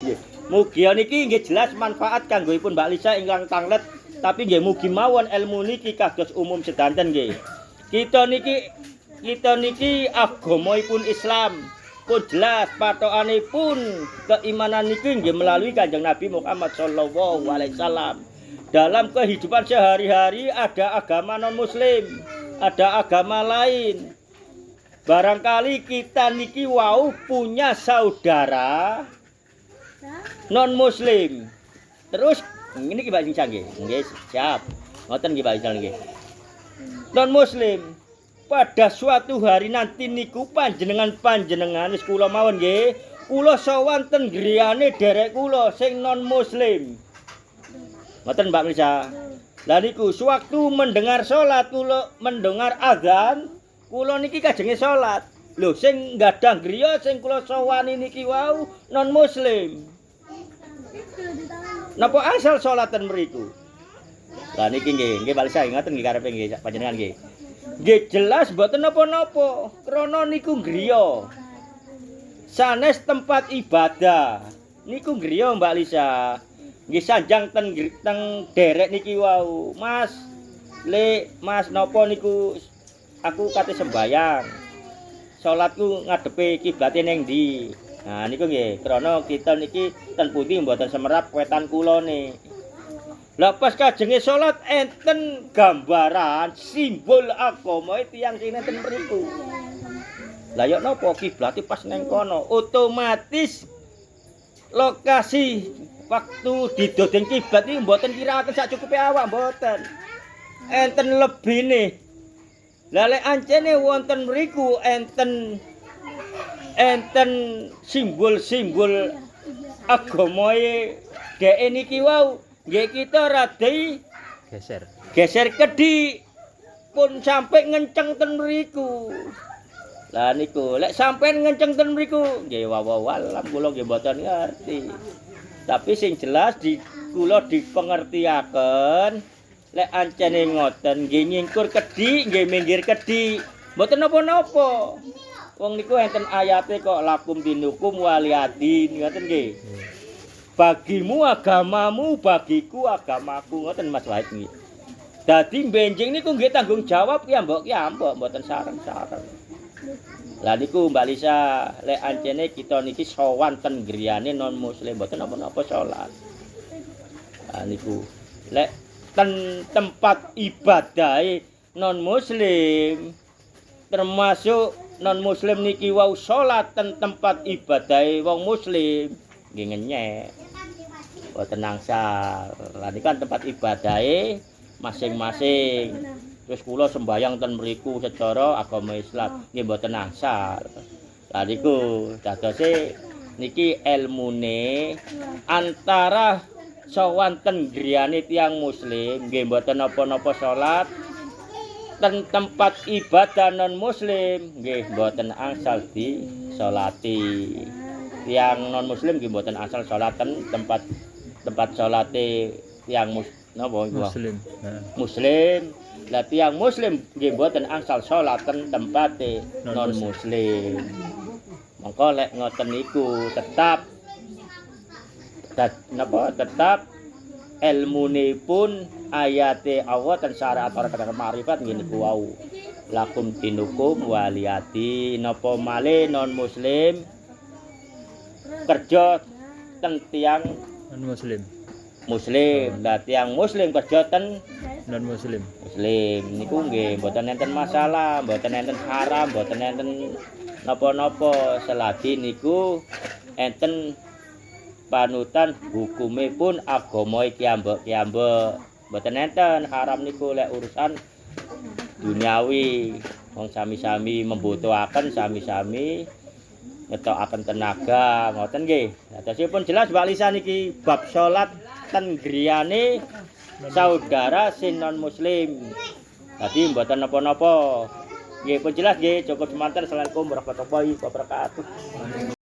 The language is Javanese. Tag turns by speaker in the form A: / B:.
A: Nggih. Mugi niki nggih jelas manfaat kanggoipun Mbak Lisa ingkang tanglet, tapi nggih mugi mawon ilmu niki kados umum sedanten nggih. Kita niki agamaipun Islam. Pun jelas patokanipun keimanan niki nggih melalui Kanjeng Nabi Muhammad sallallahu alaihi wasallam. Dalam kehidupan sehari-hari ada agama non-muslim, ada agama lain. Barangkali kita niki wau punya saudara non-muslim. Terus ini Mbak Lisa nggih. Nggih, siap. Ngoten nggih Mbak Lisa nggih. Non-muslim. Pada suatu hari nanti niku panjenengan wis kula mawon nggih. Kula sowan ten griyane derek kula sing non-muslim. Ngoten Mbak Lisa. Lah niku sewaktu mendengar salat kula mendengar azan, kula niki kajenge salat. Lho sing gadang griya sing kula sowani niki wau non-muslim. Napa asal salatan mriku? Lah niki nggih Mbak Lisa ngoten nggih karepe nggih panjenengan nggih. Nggih jelas mboten napa-napa, krana niku griya. Sanes tempat ibadah. Niku griya Mbak Lisa. Nggih sanjang teng derek niki wau. Mas, Mas napa niku aku kate sembayang. Salatku ngadepe kiblate ning ndi? Nah niku nggih, krana kita niki ten pundi mboten semerap wetan kulone. Lah pas kajenge salat enten gambaran simbol agama tiyang sing enten mriku. Lah ya napa kiblate pas ning kono, otomatis lokasi waktu didodeng kiblat iki mboten kiraaken sak cukupe awak mboten. Enten lebine. Lah lek ancene wonten mriku enten simbol-simbol agamae dhek niki wau nggih kita radi geser kedhi pun sampai ngenceng ten mriku. Lah niku lek sampean ngenceng ten mriku nggih wawalam kula nggih mboten ngerti. Tapi sing jelas kula dipengertiaken lek ancene ngoten nggih nyingkur kedhi nggih minggir kedhi. Mboten napa-napa. Wong niku enten ayate kok lakum dinukum waliyadin ngoten nggih. Bagimu agamamu, bagiku agamaku ngoten Mas Wahid nggih. Dadi benjing niku nggih tanggung jawab kiambok mboten sareng-sareng. Lah niku Mbak Lisa, lek ancene kita niki sowan ten griyane non muslim mboten napa-napa salat. Lah niku lek ten tempat ibadahe non muslim termasuk non muslim niki wau salat ten tempat ibadahe wong muslim nggih ngenyek. Mboten angsal. Lah niki kan tempat ibadahe masing-masing. Terus kula sembayang ten mriku secara agama Islam nggih mboten angsal. Lah niku dadose niki ilmune antara sowan ten griyane tiyang muslim nggih mboten napa-napa salat ten tempat ibadah non muslim nggih mboten angsal di salati. Tiyang non muslim nggih mboten angsal salat ten tempat salate tiyang muslim. Muslim. Lah tiyang muslim nggih mboten angsal salat ten tempate non muslim. Mongko lek ngoten niku tetap ilmune pun ayate Allah dan syariat orang kadang ma'rifat ngene niku wau. Lakum dinukum waliyati napa malih non muslim kerja ten tiyang non muslim. Lah tiyang muslim kerja ten non muslim. Niku nggih mboten enten masalah, mboten enten haram, mboten enten napa-napa selagi niku enten panutan hukume pun agama kiambek-kiambek. Mboten enten haram niku lek urusan duniawi. Wong sami-sami membutuhaken, sami-sami ngetokaken tenaga, ngoten nggih. Dadosipun jelas Mbak Lisa niki bab salat ten griyane saudara sin non muslim. Tadi mboten napa-napa. Nggih pun jelas nggih cukup semanten. Assalamualaikum warahmatullahi wabarakatuh.